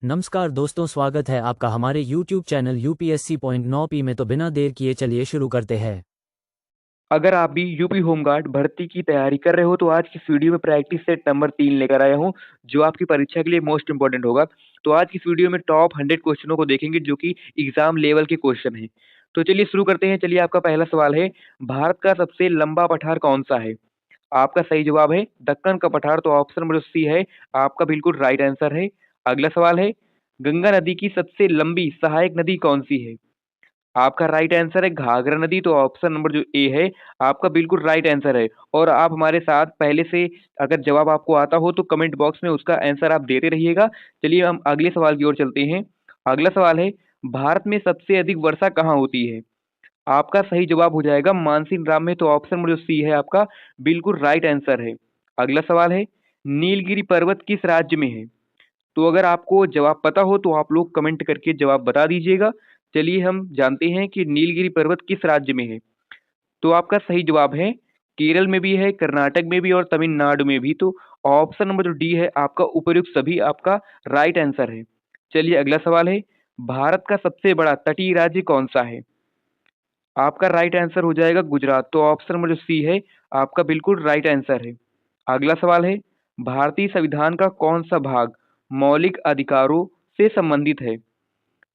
नमस्कार दोस्तों, स्वागत है आपका हमारे YouTube चैनल UPSC.9P में। तो बिना देर किए चलिए शुरू करते हैं। अगर आप भी यूपी होमगार्ड भर्ती की तैयारी कर रहे हो तो आज की इस वीडियो में प्रैक्टिस सेट नंबर 3 लेकर आया हूं, जो आपकी परीक्षा के लिए मोस्ट इंपॉर्टेंट होगा। तो आज की इस वीडियो में टॉप 100 क्वेश्चनों को देखेंगे जो कि एग्जाम लेवल के क्वेश्चन हैं। तो चलिए शुरू करते हैं। चलिए, आपका पहला सवाल है, भारत का सबसे लंबा पठार कौन सा है? आपका सही जवाब है दक्कन का पठार, तो ऑप्शन नंबर सी है आपका बिल्कुल राइट आंसर है। अगला सवाल है, गंगा नदी की सबसे लंबी सहायक नदी कौन सी है? आपका राइट आंसर है घाघरा नदी, तो ऑप्शन नंबर जो ए है आपका बिल्कुल राइट आंसर है। और आप हमारे साथ पहले से अगर जवाब आपको आता हो तो कमेंट बॉक्स में उसका आंसर आप देते रहिएगा। चलिए हम अगले सवाल की ओर चलते हैं। अगला सवाल है, भारत में सबसे अधिक वर्षा कहाँ होती है? आपका सही जवाब हो जाएगा मानसीन राम में, तो ऑप्शन नंबर जो सी है आपका बिल्कुल राइट आंसर है। अगला सवाल है, नीलगिरी पर्वत किस राज्य में है? तो अगर आपको जवाब पता हो तो आप लोग कमेंट करके जवाब बता दीजिएगा। चलिए हम जानते हैं कि नीलगिरी पर्वत किस राज्य में है। तो आपका सही जवाब है केरल में भी है, कर्नाटक में भी और तमिलनाडु में भी। तो ऑप्शन नंबर जो डी है आपका उपयुक्त सभी आपका राइट आंसर है। चलिए अगला सवाल है, भारत का सबसे बड़ा तटीय राज्य कौन सा है? आपका राइट आंसर हो जाएगा गुजरात, तो ऑप्शन नंबर जो सी है आपका बिल्कुल राइट आंसर है। अगला सवाल है, भारतीय संविधान का कौन सा भाग मौलिक अधिकारों से संबंधित है?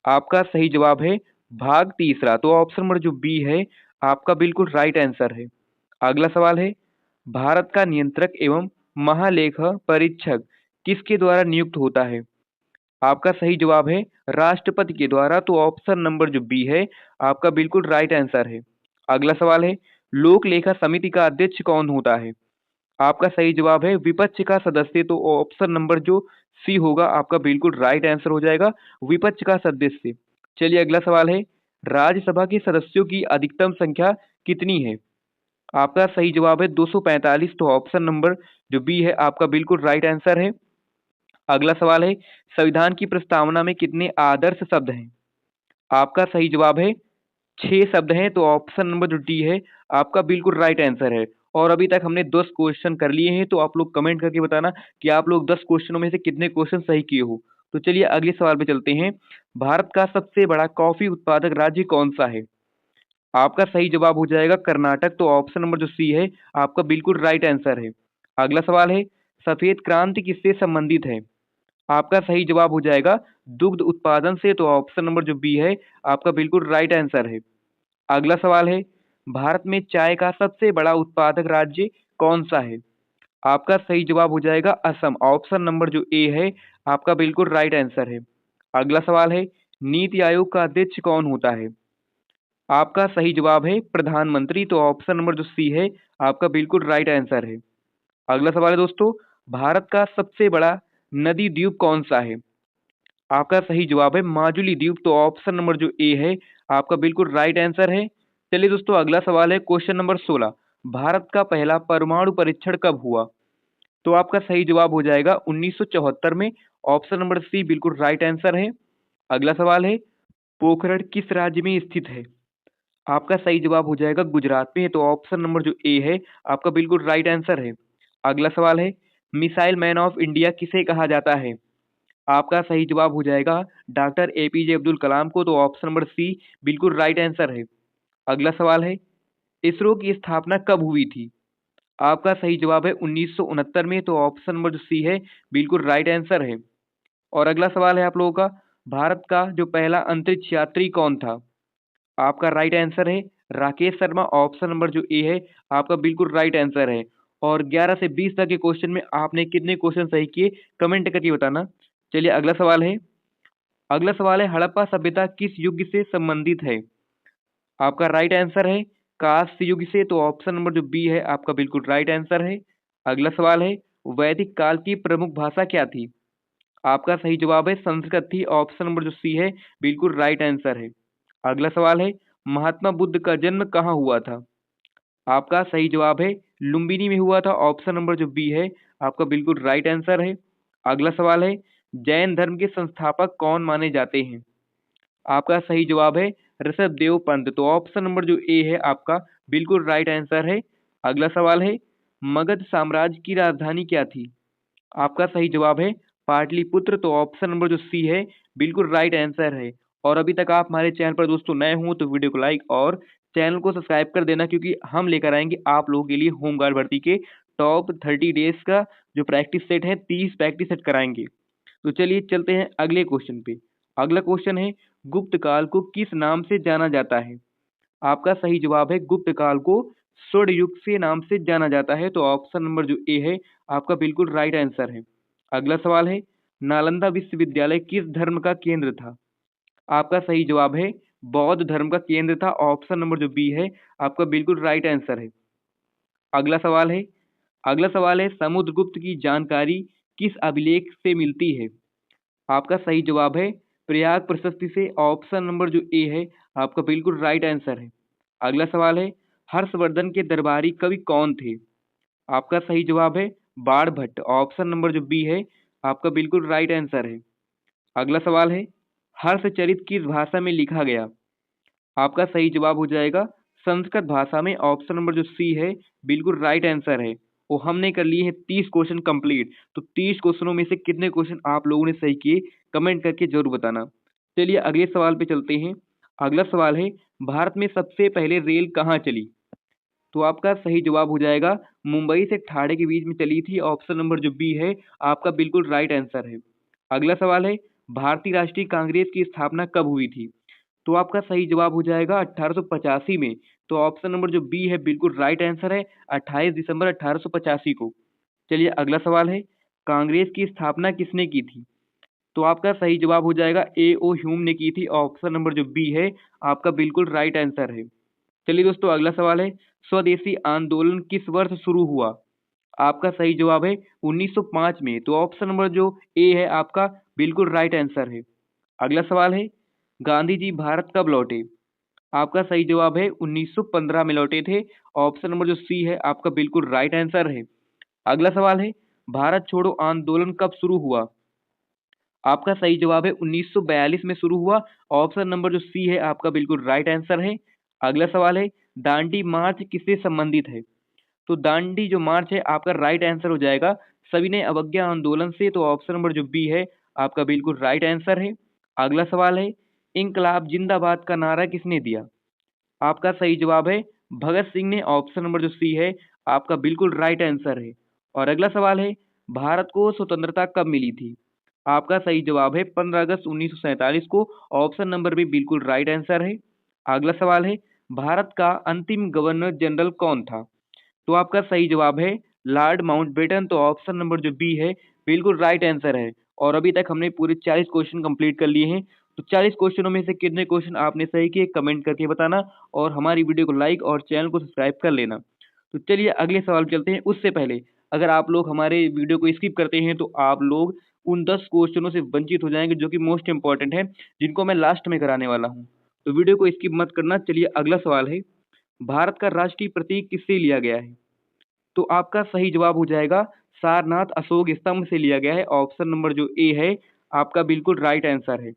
आपका सही जवाब है भाग तीसरा, तो ऑप्शन नंबर जो बी है आपका बिल्कुल राइट आंसर है। अगला सवाल है, भारत का नियंत्रक एवं महालेखा परीक्षक किसके द्वारा नियुक्त होता है? आपका सही जवाब है राष्ट्रपति के द्वारा, तो ऑप्शन नंबर जो बी है आपका बिल्कुल राइट आंसर है। अगला सवाल है, लोक लेखा समिति का अध्यक्ष कौन होता है? आपका सही जवाब है विपक्ष का सदस्य, तो ऑप्शन नंबर जो सी होगा आपका बिल्कुल राइट आंसर हो जाएगा विपक्ष का सदस्य। चलिए अगला सवाल है, राज्यसभा के सदस्यों की अधिकतम संख्या कितनी है? आपका सही जवाब है 245, तो ऑप्शन नंबर जो बी है आपका बिल्कुल राइट आंसर है। अगला सवाल है, संविधान की प्रस्तावना में कितने आदर्श शब्द हैं? आपका सही जवाब है 6 शब्द हैं, तो ऑप्शन नंबर जो डी है आपका बिल्कुल राइट आंसर है। और अभी तक हमने 10 क्वेश्चन कर लिए हैं, तो आप लोग कमेंट करके बताना कि आप लोग 10 क्वेश्चनों में से कितने क्वेश्चन सही किए हो। तो चलिए अगले सवाल पे चलते हैं। भारत का सबसे बड़ा कॉफी उत्पादक राज्य कौन सा है? आपका सही जवाब हो जाएगा कर्नाटक, तो ऑप्शन नंबर जो सी है आपका बिल्कुल राइट आंसर है। अगला सवाल है, सफेद क्रांति किससे संबंधित है? आपका सही जवाब हो जाएगा दुग्ध उत्पादन से, तो ऑप्शन नंबर जो बी है आपका बिल्कुल राइट आंसर है। अगला सवाल है, भारत में चाय का सबसे बड़ा उत्पादक राज्य कौन सा है? आपका सही जवाब हो जाएगा असम, ऑप्शन नंबर जो ए है आपका बिल्कुल राइट आंसर है। अगला सवाल है, नीति आयोग का अध्यक्ष कौन होता है? आपका सही जवाब है प्रधानमंत्री, तो ऑप्शन नंबर जो सी है आपका बिल्कुल राइट आंसर है। अगला सवाल है दोस्तों, भारत का सबसे बड़ा नदी द्वीप कौन सा है? आपका सही जवाब है माजुली द्वीप, तो ऑप्शन नंबर जो ए है आपका बिल्कुल राइट आंसर है। चलिए दोस्तों अगला सवाल है क्वेश्चन नंबर 16, भारत का पहला परमाणु परीक्षण कब हुआ? तो आपका सही जवाब हो जाएगा 1974 में, ऑप्शन नंबर सी बिल्कुल राइट आंसर है। अगला सवाल है, पोखरण किस राज्य में स्थित है? आपका सही जवाब हो जाएगा गुजरात में, तो ऑप्शन नंबर जो ए है आपका बिल्कुल राइट आंसर है। अगला सवाल है, मिसाइल मैन ऑफ इंडिया किसे कहा जाता है? आपका सही जवाब हो जाएगा डॉक्टर एपीजे अब्दुल कलाम को, तो ऑप्शन नंबर सी बिल्कुल राइट आंसर है। अगला सवाल है, इसरो की स्थापना कब हुई थी? आपका सही जवाब है 1969 में, तो ऑप्शन नंबर जो सी है बिल्कुल राइट आंसर है। और अगला सवाल है आप लोगों का, भारत का जो पहला अंतरिक्ष यात्री कौन था? आपका राइट आंसर है राकेश शर्मा, ऑप्शन नंबर जो ए है आपका बिल्कुल राइट आंसर है। और 11 से 20 तक के क्वेश्चन में आपने कितने क्वेश्चन सही किए कमेंट करके बताना। चलिए अगला सवाल है, हड़प्पा सभ्यता किस युग से संबंधित है? आपका राइट आंसर है कांस्य युग से, तो ऑप्शन नंबर जो बी है आपका बिल्कुल राइट आंसर है। अगला सवाल है, वैदिक काल की प्रमुख भाषा क्या थी? आपका सही जवाब है संस्कृत थी, ऑप्शन नंबर जो सी है बिल्कुल राइट आंसर है। अगला सवाल है, महात्मा बुद्ध का जन्म कहाँ हुआ था? आपका सही जवाब है लुम्बिनी में हुआ था, ऑप्शन नंबर जो बी है आपका बिल्कुल राइट आंसर है। अगला सवाल है, जैन धर्म के संस्थापक कौन माने जाते हैं? आपका सही जवाब है ऋषभदेव पंत, तो ऑप्शन नंबर जो ए है आपका बिल्कुल राइट आंसर है। अगला सवाल है, मगध साम्राज्य की राजधानी क्या थी? आपका सही जवाब है पाटलिपुत्र, तो ऑप्शन नंबर जो सी है बिल्कुल राइट आंसर है। और अभी तक आप हमारे चैनल पर दोस्तों नए हों तो वीडियो को लाइक और चैनल को सब्सक्राइब कर देना, क्योंकि हम लेकर आएंगे आप लोगों के लिए होमगार्ड भर्ती के टॉप 30 डेज का जो प्रैक्टिस सेट है, 30 प्रैक्टिस सेट कराएंगे। तो चलिए चलते हैं अगले क्वेश्चन पे। अगला क्वेश्चन है, गुप्त काल को किस नाम से जाना जाता है? आपका सही जवाब है गुप्त काल को स्वर्ण युग से नाम से जाना जाता है, तो ऑप्शन नंबर जो ए है आपका बिल्कुल राइट आंसर है। अगला सवाल है, नालंदा विश्वविद्यालय किस धर्म का केंद्र था? आपका सही जवाब है बौद्ध धर्म का केंद्र था, ऑप्शन नंबर जो बी है आपका बिल्कुल राइट आंसर है। अगला सवाल है समुद्रगुप्त की जानकारी किस अभिलेख से मिलती है? आपका सही जवाब है प्रयाग प्रशस्ति से, ऑप्शन नंबर जो ए है आपका बिल्कुल राइट आंसर है। अगला सवाल है, हर्षवर्धन के दरबारी कवि कौन थे? आपका सही जवाब है बाणभट्ट, ऑप्शन नंबर जो बी है आपका बिल्कुल राइट आंसर है। अगला सवाल है, हर्षचरित किस भाषा में लिखा गया? आपका सही जवाब हो जाएगा संस्कृत भाषा में, ऑप्शन नंबर जो सी है बिल्कुल राइट आंसर है। वो हमने कर लिए हैं 30 क्वेश्चन कंप्लीट, तो 30 क्वेश्चनों में से कितने क्वेश्चन आप लोगों ने सही किए कमेंट करके जरूर बताना। चलिए अगले सवाल पे चलते हैं। अगला सवाल है, भारत में सबसे पहले रेल कहाँ चली? तो आपका सही जवाब हो जाएगा मुंबई से ठाणे के बीच में चली थी, ऑप्शन नंबर जो बी है आपका बिल्कुल राइट आंसर है। अगला सवाल है, भारतीय राष्ट्रीय कांग्रेस की स्थापना कब हुई थी? तो आपका सही जवाब हो जाएगा 1885 में, तो ऑप्शन नंबर जो बी है बिल्कुल राइट आंसर है, 28 दिसंबर 1885 को। चलिए अगला सवाल है, कांग्रेस की स्थापना किसने की थी? तो आपका सही जवाब हो जाएगा ए ओ ह्यूम ने की थी, ऑप्शन नंबर जो बी है आपका बिल्कुल राइट आंसर है। चलिए दोस्तों अगला सवाल है, स्वदेशी आंदोलन किस वर्ष शुरू हुआ? आपका सही जवाब है 1905 में, तो ऑप्शन नंबर जो ए है आपका बिल्कुल राइट आंसर है। अगला सवाल है, गांधी जी भारत कब लौटे? आपका सही जवाब है 1915 में लौटे थे, ऑप्शन नंबर जो सी है आपका बिल्कुल राइट आंसर है। अगला सवाल है, भारत छोड़ो आंदोलन कब शुरू हुआ? आपका सही जवाब है 1942 में शुरू हुआ, ऑप्शन नंबर जो सी है आपका बिल्कुल राइट आंसर है। अगला सवाल है, दांडी मार्च किससे संबंधित है? तो दांडी जो मार्च है आपका राइट आंसर हो जाएगा सविनय अवज्ञा आंदोलन से, तो ऑप्शन नंबर जो बी है आपका बिल्कुल राइट आंसर है। अगला सवाल है, इंकलाब जिंदाबाद का नारा किसने दिया? आपका सही जवाब है भगत सिंह ने, ऑप्शन नंबर जो सी है आपका बिल्कुल राइट आंसर है। और अगला सवाल है, भारत को स्वतंत्रता कब मिली थी? आपका सही जवाब है 15 अगस्त 1947 को, ऑप्शन नंबर भी बिल्कुल राइट आंसर है। अगला सवाल है, भारत का अंतिम गवर्नर जनरल कौन था? तो आपका सही जवाब है लॉर्ड माउंटबेटन, तो ऑप्शन नंबर जो बी है बिल्कुल राइट आंसर है। और अभी तक हमने पूरे 40 क्वेश्चन कंप्लीट कर लिए हैं, तो 40 क्वेश्चनों में से कितने क्वेश्चन आपने सही किए कमेंट करके बताना, और हमारी वीडियो को लाइक और चैनल को सब्सक्राइब कर लेना। तो चलिए अगले सवाल चलते हैं। उससे पहले अगर आप लोग हमारे वीडियो को स्किप करते हैं तो आप लोग उन 10 क्वेश्चनों से वंचित हो जाएंगे जो कि मोस्ट इंपॉर्टेंट है, जिनको मैं लास्ट में कराने वाला हूँ। तो वीडियो को स्किप मत करना। चलिए अगला सवाल है, भारत का राष्ट्रीय प्रतीक किससे लिया गया है? तो आपका सही जवाब हो जाएगा सारनाथ अशोक स्तंभ से लिया गया है, ऑप्शन नंबर जो ए है आपका बिल्कुल राइट आंसर है।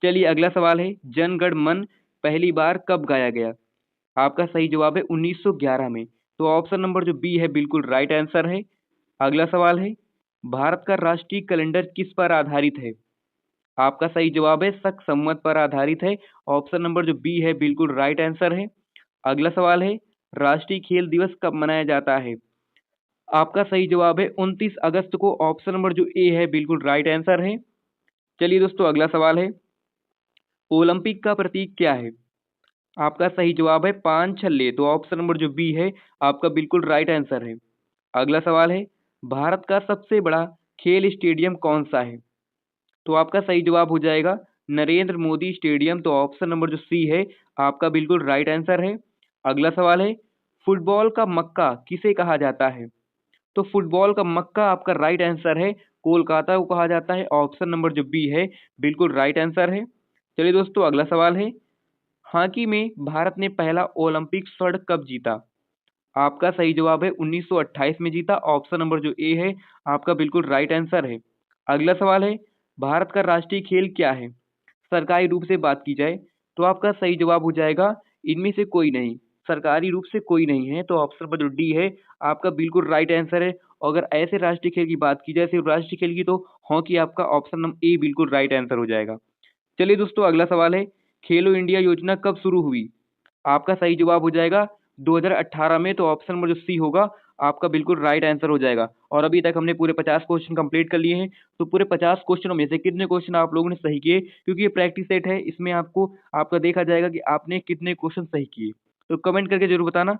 चलिए अगला सवाल है, जन गण मन पहली बार कब गाया गया? आपका सही जवाब है 1911 में, तो ऑप्शन नंबर जो बी है बिल्कुल राइट आंसर है। अगला सवाल है, भारत का राष्ट्रीय कैलेंडर किस पर आधारित है? आपका सही जवाब है शक संवत पर आधारित है, ऑप्शन नंबर जो बी है बिल्कुल राइट आंसर है। अगला सवाल है, राष्ट्रीय खेल दिवस कब मनाया जाता है? आपका सही जवाब है 29 अगस्त को, ऑप्शन नंबर जो ए है बिल्कुल राइट आंसर है। चलिए दोस्तों अगला सवाल है, ओलंपिक का प्रतीक क्या है? आपका सही जवाब है 5 छल्ले, तो ऑप्शन नंबर जो बी है आपका बिल्कुल राइट आंसर है। अगला सवाल है, भारत का सबसे बड़ा खेल स्टेडियम कौन सा है? तो आपका सही जवाब हो जाएगा नरेंद्र मोदी स्टेडियम, तो ऑप्शन नंबर जो सी है आपका बिल्कुल राइट आंसर है। अगला सवाल है, फुटबॉल का मक्का किसे कहा जाता है? तो फुटबॉल का मक्का आपका राइट आंसर है कोलकाता को कहा जाता है, ऑप्शन नंबर जो बी है बिल्कुल राइट आंसर है। चलिए दोस्तों अगला सवाल है, हॉकी में भारत ने पहला ओलंपिक स्वर्ण कब जीता? आपका सही जवाब है 1928 में जीता, ऑप्शन नंबर जो ए है आपका बिल्कुल राइट आंसर है। अगला सवाल है, भारत का राष्ट्रीय खेल क्या है? सरकारी रूप से बात की जाए तो आपका सही जवाब हो जाएगा इनमें से कोई नहीं, सरकारी रूप से कोई नहीं है, तो ऑप्शन नंबर जो डी है आपका बिल्कुल राइट आंसर है। और अगर ऐसे राष्ट्रीय खेल की बात की जाए सिर्फ राष्ट्रीय खेल की, तो हॉकी आपका ऑप्शन नंबर ए बिल्कुल राइट आंसर हो जाएगा। चलिए दोस्तों, अगला सवाल है, खेलो इंडिया योजना कब शुरू हुई? आपका सही जवाब हो जाएगा 2018 में, तो ऑप्शन नंबर जो सी होगा आपका बिल्कुल राइट आंसर हो जाएगा। और अभी तक हमने पूरे 50 क्वेश्चन कंप्लीट कर लिए हैं। तो पूरे 50 क्वेश्चनों में से कितने क्वेश्चन आप लोगों ने सही किए, क्योंकि ये प्रैक्टिस सेट है, इसमें आपको आपका देखा जाएगा कि आपने कितने क्वेश्चन सही किए। तो कमेंट करके जरूर बताना।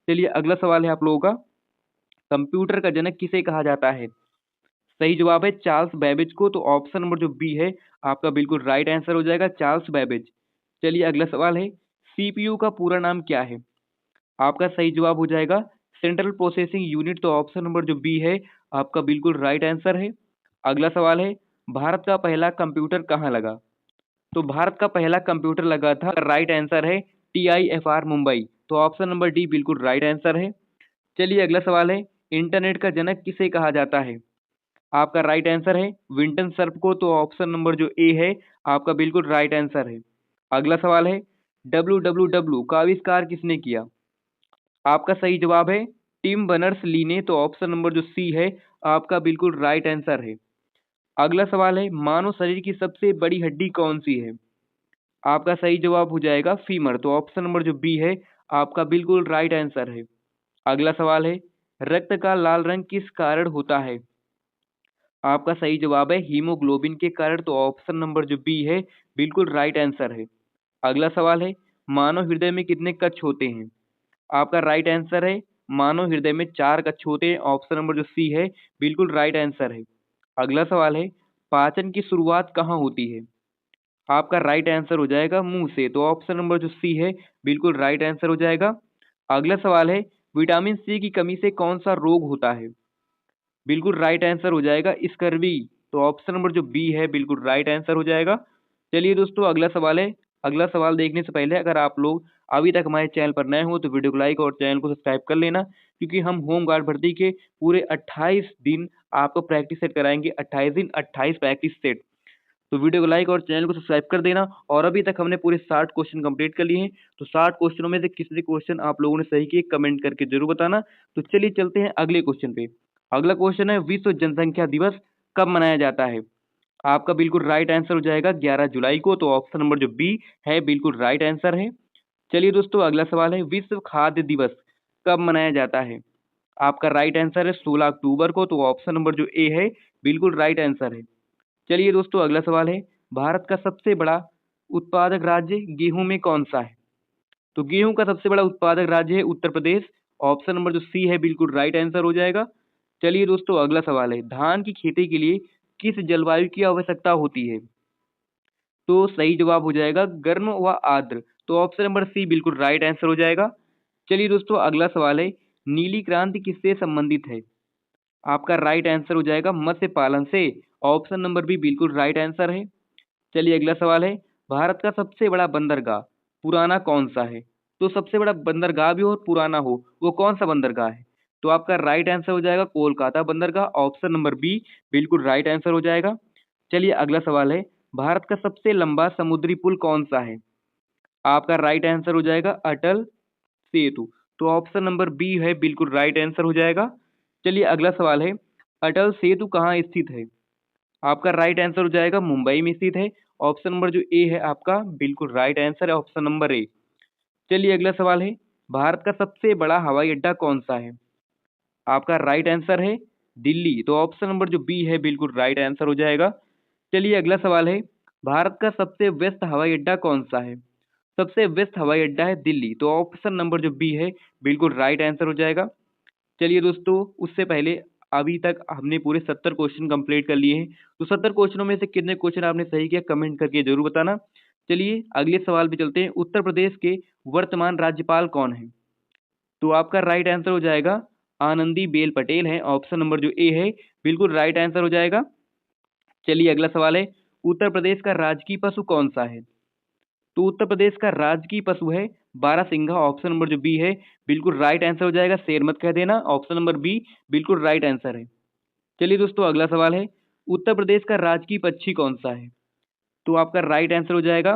चलिए अगला सवाल है आप लोगों का, कंप्यूटर का जनक किसे कहा जाता है? सही जवाब है चार्ल्स बेबेज को, तो ऑप्शन नंबर जो बी है आपका बिल्कुल राइट आंसर हो जाएगा, चार्ल्स बेबेज। चलिए अगला सवाल है, सीपीयू का पूरा नाम क्या है? आपका सही जवाब हो जाएगा सेंट्रल प्रोसेसिंग यूनिट, तो ऑप्शन नंबर जो बी है आपका बिल्कुल राइट आंसर है। अगला सवाल है, भारत का पहला कंप्यूटर कहाँ लगा? तो भारत का पहला कंप्यूटर लगा था, राइट आंसर है TIFR मुंबई, तो ऑप्शन नंबर डी बिल्कुल राइट आंसर है। चलिए अगला सवाल है, इंटरनेट का जनक किसे कहा जाता है? आपका राइट आंसर है विंटन सर्फ को, तो ऑप्शन नंबर जो ए है आपका बिल्कुल राइट आंसर है। अगला सवाल है, WWW का आविष्कार किसने किया? आपका सही जवाब है टिम बर्नर्स ली ने, तो ऑप्शन नंबर जो सी है आपका बिल्कुल राइट आंसर है। अगला सवाल है, मानव शरीर की सबसे बड़ी हड्डी कौन सी है? आपका सही जवाब हो जाएगा फीमर, तो ऑप्शन नंबर जो बी है आपका बिल्कुल राइट आंसर है। अगला सवाल है, रक्त का लाल रंग किस कारण होता है? आपका सही जवाब है हीमोग्लोबिन के कारण, तो ऑप्शन नंबर जो बी है बिल्कुल राइट आंसर है। अगला सवाल है, मानव हृदय में कितने कक्ष होते हैं? आपका राइट आंसर है मानव हृदय में 4 कक्ष होते हैं, ऑप्शन नंबर जो सी है बिल्कुल राइट आंसर है। अगला सवाल है, पाचन की शुरुआत कहाँ होती है? आपका राइट आंसर हो जाएगा मुंह से, तो ऑप्शन नंबर जो सी है बिल्कुल राइट आंसर हो जाएगा। अगला सवाल है, विटामिन सी की कमी से कौन सा रोग होता है? बिल्कुल राइट आंसर हो जाएगा स्कर्वी, तो ऑप्शन नंबर जो बी है बिल्कुल राइट आंसर हो जाएगा। चलिए दोस्तों अगला सवाल है, अगला सवाल देखने से पहले अगर आप लोग अभी तक हमारे चैनल पर नए हो तो वीडियो को लाइक और चैनल को सब्सक्राइब कर लेना, क्योंकि हम होम गार्ड भर्ती के पूरे 28 दिन आपको प्रैक्टिस सेट कराएंगे, 28 दिन 28 प्रैक्टिस सेट। तो वीडियो को लाइक और चैनल को सब्सक्राइब कर देना। और अभी तक हमने पूरे 60 क्वेश्चन कंप्लीट कर लिए हैं, तो 60 क्वेश्चनों में से कितने क्वेश्चन आप लोगों ने सही किए कमेंट करके जरूर बताना। तो चलिए चलते हैं अगले क्वेश्चन पे। अगला क्वेश्चन है, विश्व जनसंख्या दिवस कब मनाया जाता है? आपका बिल्कुल राइट आंसर हो जाएगा 11 जुलाई को, तो ऑप्शन नंबर जो बी है बिल्कुल राइट आंसर है। चलिए दोस्तों अगला सवाल है, विश्व खाद्य दिवस कब मनाया जाता है? आपका राइट आंसर है 16 अक्टूबर को, तो ऑप्शन नंबर जो ए है बिल्कुल राइट आंसर है। चलिए दोस्तों अगला सवाल है, भारत का सबसे बड़ा उत्पादक राज्य गेहूं में कौन सा है? तो गेहूं का सबसे बड़ा उत्पादक राज्य है उत्तर प्रदेश, ऑप्शन नंबर जो सी है बिल्कुल राइट आंसर हो जाएगा। चलिए दोस्तों अगला सवाल है, धान की खेती के लिए किस जलवायु की आवश्यकता होती है? तो सही जवाब हो जाएगा गर्म व आर्द्र, तो ऑप्शन नंबर सी बिल्कुल राइट आंसर हो जाएगा। चलिए दोस्तों अगला सवाल है, नीली क्रांति किससे संबंधित है? आपका राइट आंसर हो जाएगा मत्स्य पालन से, ऑप्शन नंबर बी बिल्कुल राइट आंसर है। चलिए अगला सवाल है, भारत का सबसे बड़ा बंदरगाह पुराना कौन सा है? तो सबसे बड़ा बंदरगाह भी हो और पुराना हो, वो कौन सा बंदरगाह है? तो आपका राइट आंसर हो जाएगा कोलकाता बंदरगाह, ऑप्शन नंबर बी बिल्कुल राइट आंसर हो जाएगा। चलिए अगला सवाल है, भारत का सबसे लंबा समुद्री पुल कौन सा है? आपका राइट आंसर हो जाएगा अटल सेतु, तो ऑप्शन नंबर बी है बिल्कुल राइट आंसर हो जाएगा। चलिए अगला सवाल है, अटल सेतु कहाँ स्थित है? आपका राइट आंसर हो जाएगा मुंबई में स्थित है, ऑप्शन नंबर जो ए है आपका बिल्कुल राइट आंसर है, ऑप्शन नंबर ए। चलिए अगला सवाल है, भारत का सबसे बड़ा हवाई अड्डा कौन सा है? आपका राइट आंसर है दिल्ली, तो ऑप्शन नंबर जो बी है बिल्कुल राइट आंसर हो जाएगा। चलिए अगला सवाल है, भारत का सबसे व्यस्त हवाई अड्डा कौन सा है? सबसे व्यस्त हवाई अड्डा है दिल्ली, तो ऑप्शन नंबर जो बी है बिल्कुल राइट आंसर हो जाएगा। चलिए दोस्तों उससे पहले अभी तक हमने पूरे 70 क्वेश्चन कंप्लीट कर लिए हैं, तो 70 क्वेश्चनों में से कितने क्वेश्चन आपने सही किया कमेंट करके जरूर बताना। चलिए अगले सवाल पे चलते हैं, उत्तर प्रदेश के वर्तमान राज्यपाल कौन है? तो आपका राइट आंसर हो जाएगा आनंदी बेल पटेल है, ऑप्शन नंबर जो ए है बिल्कुल राइट आंसर हो जाएगा। चलिए अगला सवाल है, उत्तर प्रदेश का राजकीय पशु कौन सा है? तो उत्तर प्रदेश का राजकीय पशु है बारहसिंघा, ऑप्शन नंबर जो बी है बिल्कुल राइट आंसर हो जाएगा, शेर मत कह देना, ऑप्शन नंबर बी बिल्कुल राइट आंसर है। चलिए दोस्तों अगला सवाल है, उत्तर प्रदेश का राजकीय पक्षी कौन सा है? तो आपका राइट आंसर हो जाएगा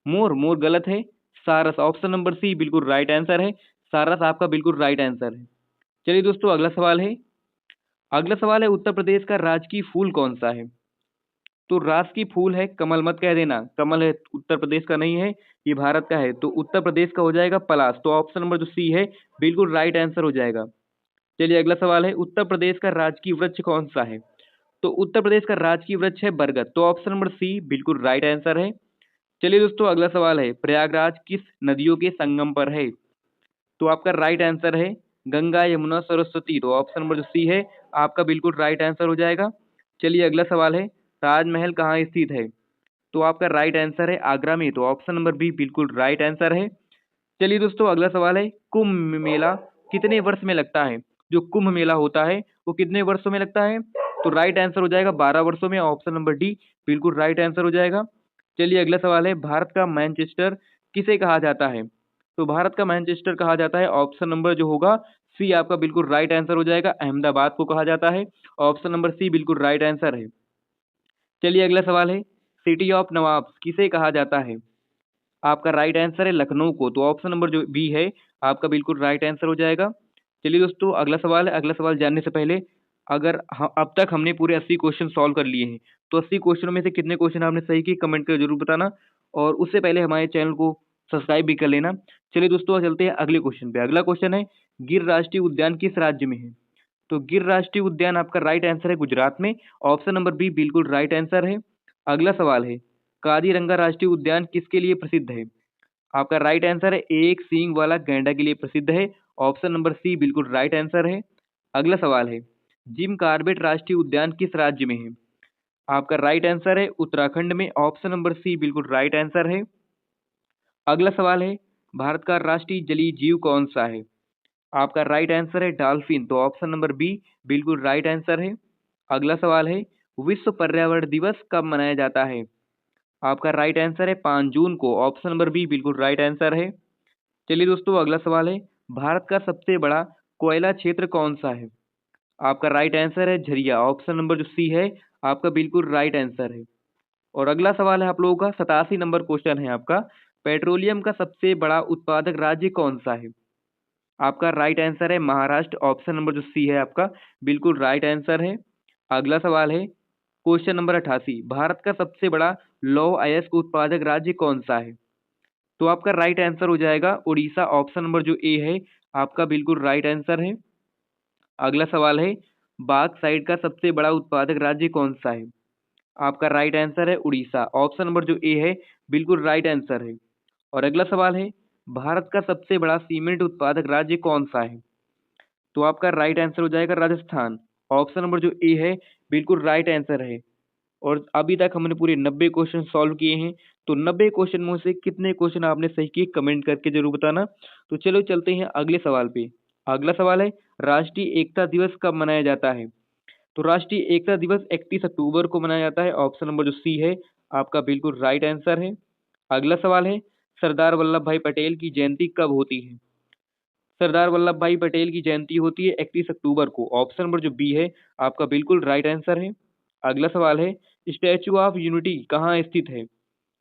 मोर, मोर गलत है, सारस, ऑप्शन नंबर सी बिल्कुल राइट आंसर है, सारस आपका बिल्कुल राइट आंसर है। चलिए दोस्तों अगला सवाल है, अगला सवाल है उत्तर प्रदेश का राजकीय फूल कौन सा है? तो राजकीय फूल है कमल, मत कह देना कमल है उत्तर प्रदेश का नहीं है, ये भारत का है। तो उत्तर प्रदेश का हो जाएगा पलाश। तो ऑप्शन नंबर जो सी है बिल्कुल राइट आंसर हो जाएगा। चलिए अगला सवाल है उत्तर प्रदेश का राजकीय वृक्ष कौन सा है? तो उत्तर प्रदेश का राजकीय वृक्ष है बरगद। तो ऑप्शन नंबर सी बिल्कुल राइट आंसर है। चलिए दोस्तों अगला सवाल है प्रयागराज किस नदियों के संगम पर है? तो आपका राइट आंसर है गंगा यमुना सरस्वती। तो ऑप्शन नंबर जो सी है आपका बिल्कुल राइट आंसर हो जाएगा। चलिए अगला सवाल है ताजमहल कहाँ स्थित है? तो आपका राइट आंसर है आगरा में। तो ऑप्शन नंबर बी बिल्कुल राइट आंसर है। चलिए दोस्तों अगला सवाल है कुंभ मेला कितने वर्ष में लगता है? जो कुंभ मेला होता है वो कितने वर्षों में लगता है? तो राइट आंसर हो जाएगा 12 वर्षों में। ऑप्शन नंबर डी बिल्कुल राइट आंसर हो जाएगा। चलिए अगला सवाल है भारत का मैनचेस्टर किसे कहा जाता है? तो भारत का मैनचेस्टर कहा जाता है ऑप्शन नंबर जो होगा सी आपका बिल्कुल राइट आंसर हो जाएगा। अहमदाबाद को कहा जाता है। ऑप्शन नंबर सी बिल्कुल राइट आंसर है। चलिए अगला सवाल है सिटी ऑफ नवाब्स किसे कहा जाता है? आपका राइट आंसर है लखनऊ को। तो ऑप्शन नंबर जो बी है आपका बिल्कुल राइट आंसर हो जाएगा। चलिए दोस्तों अगला सवाल है। अगला सवाल जानने से पहले अगर अब तक हमने पूरे 80 क्वेश्चन सॉल्व कर लिए हैं तो 80 क्वेश्चनों में से कितने क्वेश्चन आपने सही किए कमेंट कर जरूर बताना, और उससे पहले हमारे चैनल को सब्सक्राइब भी कर लेना। चलिए दोस्तों चलते हैं अगले क्वेश्चन पे। अगला क्वेश्चन है गिर राष्ट्रीय उद्यान किस राज्य में है? तो गिर राष्ट्रीय उद्यान आपका राइट आंसर है गुजरात में। ऑप्शन नंबर बी बिल्कुल राइट आंसर है। अगला सवाल है काजीरंगा राष्ट्रीय उद्यान किसके लिए प्रसिद्ध है? आपका राइट आंसर है एक सींग वाला गैंडा के लिए प्रसिद्ध है। ऑप्शन नंबर सी बिल्कुल राइट आंसर है। अगला सवाल है जिम कार्बेट राष्ट्रीय उद्यान किस राज्य में है? आपका राइट आंसर है उत्तराखंड में। ऑप्शन नंबर सी बिल्कुल राइट आंसर है। अगला सवाल है भारत का राष्ट्रीय जलीय जीव कौन सा है? आपका राइट आंसर है डॉल्फिन। तो ऑप्शन नंबर बी बिल्कुल राइट आंसर है। अगला सवाल है विश्व पर्यावरण दिवस कब मनाया जाता है? आपका राइट आंसर है 5 जून को। ऑप्शन नंबर बी बिल्कुल राइट आंसर है। चलिए दोस्तों अगला सवाल है भारत का सबसे बड़ा कोयला क्षेत्र कौन सा है? आपका राइट आंसर है झरिया। ऑप्शन नंबर जो सी है आपका बिल्कुल राइट आंसर है। और अगला सवाल है आप लोगों का 87 नंबर क्वेश्चन है आपका पेट्रोलियम का सबसे बड़ा उत्पादक राज्य कौन सा है? आपका राइट आंसर है महाराष्ट्र। ऑप्शन नंबर जो सी है आपका बिल्कुल राइट आंसर है। अगला सवाल है क्वेश्चन नंबर 88 भारत का सबसे बड़ा लौह अयस्क उत्पादक राज्य कौन सा है? तो आपका राइट आंसर हो जाएगा उड़ीसा। ऑप्शन नंबर जो ए है आपका बिल्कुल राइट आंसर है। अगला सवाल है बाक्साइड का सबसे बड़ा उत्पादक राज्य कौन सा है? आपका राइट आंसर है उड़ीसा। ऑप्शन नंबर जो ए है बिल्कुल राइट आंसर है। और अगला सवाल है भारत का सबसे बड़ा सीमेंट उत्पादक राज्य कौन सा है? तो आपका राइट आंसर हो जाएगा राजस्थान। ऑप्शन नंबर जो ए है बिल्कुल राइट आंसर है। और अभी तक हमने पूरे 90 क्वेश्चन सॉल्व किए हैं। तो 90 क्वेश्चन में से कितने क्वेश्चन आपने सही किए कमेंट करके जरूर बताना। तो चलो चलते हैं अगले सवाल पे। अगला सवाल है राष्ट्रीय एकता दिवस कब मनाया जाता है? तो राष्ट्रीय एकता दिवस 31 अक्टूबर को मनाया जाता है। ऑप्शन नंबर जो सी है आपका बिल्कुल राइट आंसर है। अगला सवाल है सरदार वल्लभ भाई पटेल की जयंती कब होती है? सरदार वल्लभ भाई पटेल की जयंती होती है 31 अक्टूबर को। ऑप्शन नंबर जो बी है आपका बिल्कुल राइट आंसर है। अगला सवाल है स्टैचू ऑफ यूनिटी कहाँ स्थित है?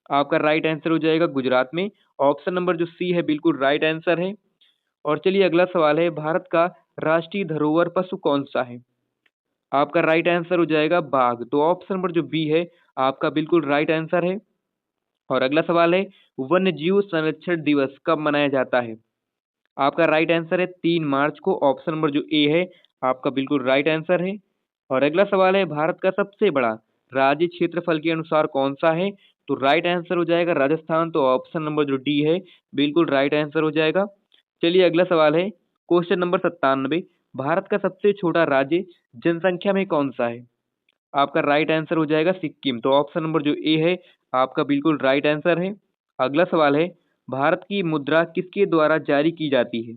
आपका राइट आंसर हो जाएगा गुजरात में। ऑप्शन नंबर जो सी है बिल्कुल राइट आंसर है। और चलिए अगला सवाल है भारत का राष्ट्रीय धरोहर पशु कौन सा है? आपका राइट आंसर हो जाएगा बाघ। तो ऑप्शन नंबर जो बी है आपका बिल्कुल राइट आंसर है। और अगला सवाल है वन्य जीव संरक्षण दिवस कब मनाया जाता है? आपका राइट आंसर है 3 मार्च को। ऑप्शन नंबर जो ए है आपका बिल्कुल राइट आंसर है। और अगला सवाल है भारत का सबसे बड़ा राज्य क्षेत्रफल के अनुसार कौन सा है? तो राइट आंसर हो जाएगा राजस्थान। तो ऑप्शन नंबर जो डी है बिल्कुल राइट आंसर हो जाएगा। चलिए अगला सवाल है क्वेश्चन नंबर 97 भारत का सबसे छोटा राज्य जनसंख्या में कौन सा है? आपका राइट आंसर हो जाएगा सिक्किम। तो ऑप्शन नंबर जो ए है आपका बिल्कुल राइट आंसर है। अगला सवाल है भारत की मुद्रा किसके द्वारा जारी की जाती है?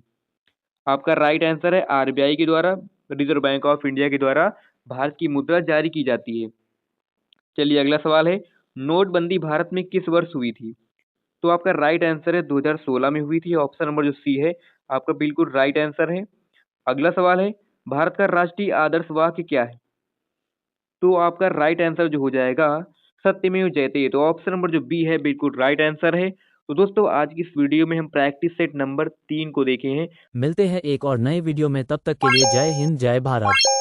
आपका राइट आंसर है आरबीआई के द्वारा, रिजर्व बैंक ऑफ इंडिया के द्वारा भारत की मुद्रा जारी की जाती है। चलिए अगला सवाल है नोटबंदी भारत में किस वर्ष हुई थी? तो आपका राइट आंसर है 2016 में हुई थी। ऑप्शन नंबर जो सी है आपका बिल्कुल राइट आंसर है। अगला सवाल है भारत का राष्ट्रीय आदर्श वाक्य क्या है? तो आपका राइट आंसर जो हो जाएगा सत्यमेव जयते। तो ऑप्शन नंबर जो बी है बिल्कुल राइट आंसर है। तो दोस्तों आज की इस वीडियो में हम प्रैक्टिस सेट नंबर 3 को देखे हैं। मिलते हैं एक और नए वीडियो में, तब तक के लिए जय हिंद जय भारत।